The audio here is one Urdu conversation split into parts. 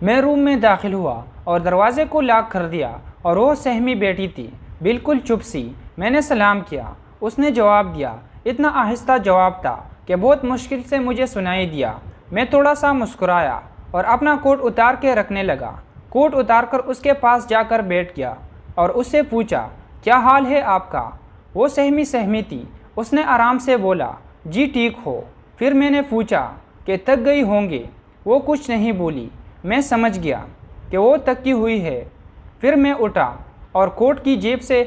میں روم میں داخل ہوا اور دروازے کو لاک کر دیا اور وہ سہمی بیٹی تھی، بالکل چپ سی۔ میں نے سلام کیا، اس نے جواب دیا۔ اتنا آہستہ جواب تھا کہ بہت مشکل سے مجھے سنائی دیا۔ میں تھوڑا سا مسکرایا اور اپنا کوٹ اتار کے رکھنے لگا۔ کوٹ اتار کر اس کے پاس جا کر بیٹھ گیا اور اس سے پوچھا، کیا حال ہے آپ کا؟ وہ سہمی تھی۔ اس نے آرام سے بولا، جی ٹھیک ہو۔ پھر میں نے پوچھا کہ تک گئی ہوں گے؟ وہ کچھ نہیں بولی۔ میں سمجھ گیا کہ وہ تکی ہوئی ہے۔ پھر میں اٹھا اور کوٹ کی جیب سے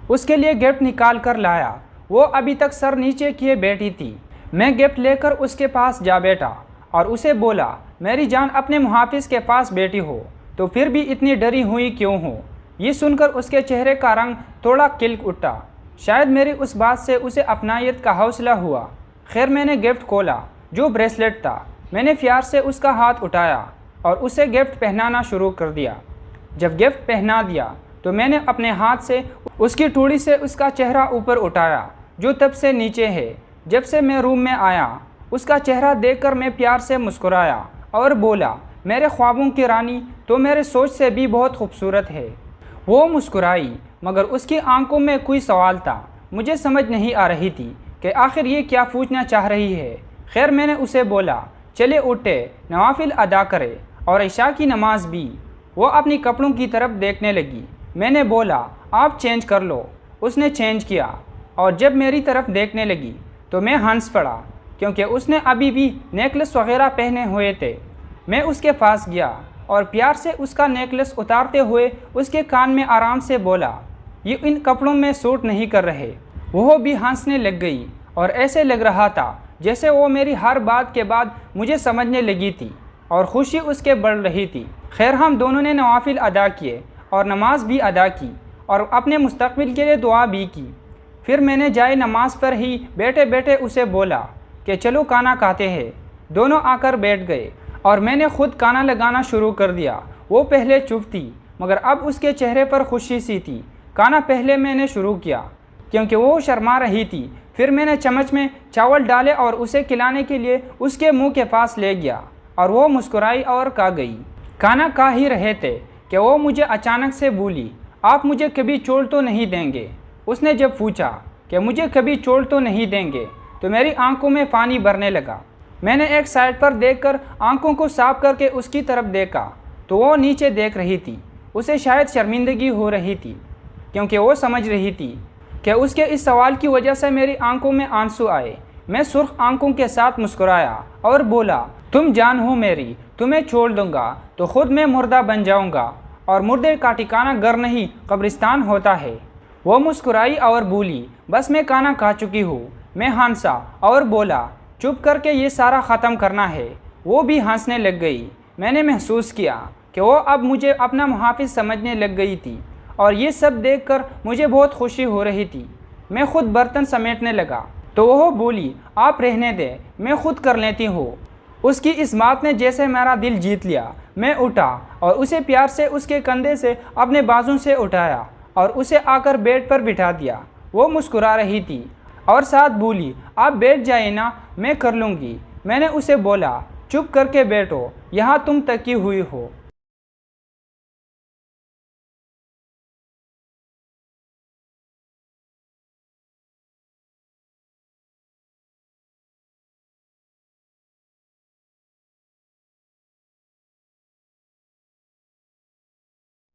اس کے لیے گفٹ نکال کر لایا۔ وہ ابھی تک سر نیچے کیے بیٹھی تھی۔ میں گفٹ لے کر اس کے پاس جا بیٹھا اور اسے بولا، میری جان، اپنے محافظ کے پاس بیٹھی ہو تو پھر بھی اتنی ڈری ہوئی کیوں ہو؟ یہ سن کر اس کے چہرے کا رنگ تھوڑا کھل اٹھا۔ شاید میری اس بات سے اسے اپنائیت کا حوصلہ ہوا۔ خیر، میں نے گفٹ کھولا جو بریسلیٹ تھا۔ میں نے پیار سے اس کا ہاتھ اٹھایا اور اسے گفٹ پہنانا شروع کر دیا۔ جب گفٹ پہنا دیا تو میں نے اپنے ہاتھ سے اس کی ٹوڑی سے اس کا چہرہ اوپر اٹھایا جو تب سے نیچے ہے۔ جب سے میں روم میں آیا، اس کا چہرہ دیکھ کر میں پیار سے مسکرایا اور بولا، میرے خوابوں کی رانی تو میرے سوچ سے بھی بہت خوبصورت ہے۔ وہ مسکرائی مگر اس کی آنکھوں میں کوئی سوال تھا۔ مجھے سمجھ نہیں آ رہی تھی کہ آخر یہ کیا پوچھنا چاہ رہی ہے۔ خیر، میں نے اسے بولا، چلے اٹھے، نوافل ادا کرے اور عشاء کی نماز بھی۔ وہ اپنی کپڑوں کی طرف دیکھنے لگی۔ میں نے بولا، آپ چینج کر لو۔ اس نے چینج کیا اور جب میری طرف دیکھنے لگی تو میں ہنس پڑا کیونکہ اس نے ابھی بھی نیکلس وغیرہ پہنے ہوئے تھے۔ میں اس کے پاس گیا اور پیار سے اس کا نیکلس اتارتے ہوئے اس کے کان میں آرام سے بولا، یہ ان کپڑوں میں سوٹ نہیں کر رہے۔ وہ بھی ہنسنے لگ گئی اور ایسے لگ رہا تھا جیسے وہ میری ہر بات کے بعد مجھے سمجھنے لگی تھی اور خوشی اس کے بڑھ رہی تھی۔ خیر، ہم دونوں نے نوافل ادا کیے اور نماز بھی ادا کی اور اپنے مستقبل کے لیے دعا بھی کی۔ پھر میں نے جائے نماز پر ہی بیٹھے بیٹھے اسے بولا کہ چلو کھانا کھاتے ہیں۔ دونوں آ کر بیٹھ گئے اور میں نے خود کھانا لگانا شروع کر دیا۔ وہ پہلے چپ تھی مگر اب اس کے چہرے پر خوشی سی تھی۔ کھانا پہلے میں نے شروع کیا کیونکہ وہ شرما رہی تھی۔ پھر میں نے چمچ میں چاول ڈالے اور اسے کھلانے کے لیے اس کے منہ کے پاس لے گیا اور وہ مسکرائی اور کھا گئی۔ کھانا کھا ہی رہے تھے کہ وہ مجھے اچانک سے بولی، آپ مجھے کبھی چھوڑ تو نہیں دیں گے؟ اس نے جب پوچھا کہ مجھے کبھی چھوڑ تو نہیں دیں گے تو میری آنکھوں میں پانی بھرنے لگا۔ میں نے ایک سائڈ پر دیکھ کر آنکھوں کو صاف کر کے اس کی طرف دیکھا تو وہ نیچے دیکھ رہی تھی۔ اسے شاید شرمندگی ہو رہی تھی کیونکہ وہ سمجھ رہی تھی کہ اس کے اس سوال کی وجہ سے میری آنکھوں میں آنسو آئے۔ میں سرخ آنکھوں کے ساتھ مسکرایا اور بولا، تم جان ہو میری، تمہیں چھوڑ دوں گا تو خود میں مردہ بن جاؤں گا اور مردے کا ٹھکانہ گھر نہیں قبرستان ہوتا ہے۔ وہ مسکرائی اور بولی، بس میں کھانا کھا چکی ہوں۔ میں ہنسا اور بولا، چپ کر کے یہ سارا ختم کرنا ہے۔ وہ بھی ہنسنے لگ گئی۔ میں نے محسوس کیا کہ وہ اب مجھے اپنا محافظ سمجھنے لگ گئی تھی اور یہ سب دیکھ کر مجھے بہت خوشی ہو رہی تھی۔ میں خود برتن سمیٹنے لگا تو وہ بولی، آپ رہنے دیں، میں خود کر لیتی ہوں۔ اس کی اس بات نے جیسے میرا دل جیت لیا۔ میں اٹھا اور اسے پیار سے اس کے کندھے سے اپنے بازو سے اٹھایا اور اسے آ کر بیڈ پر بٹھا دیا۔ وہ مسکرا رہی تھی اور ساتھ بولی، آپ بیٹھ جائیں نا، میں کر لوں گی۔ میں نے اسے بولا، چپ کر کے بیٹھو، یہاں تم تکی ہوئی ہو۔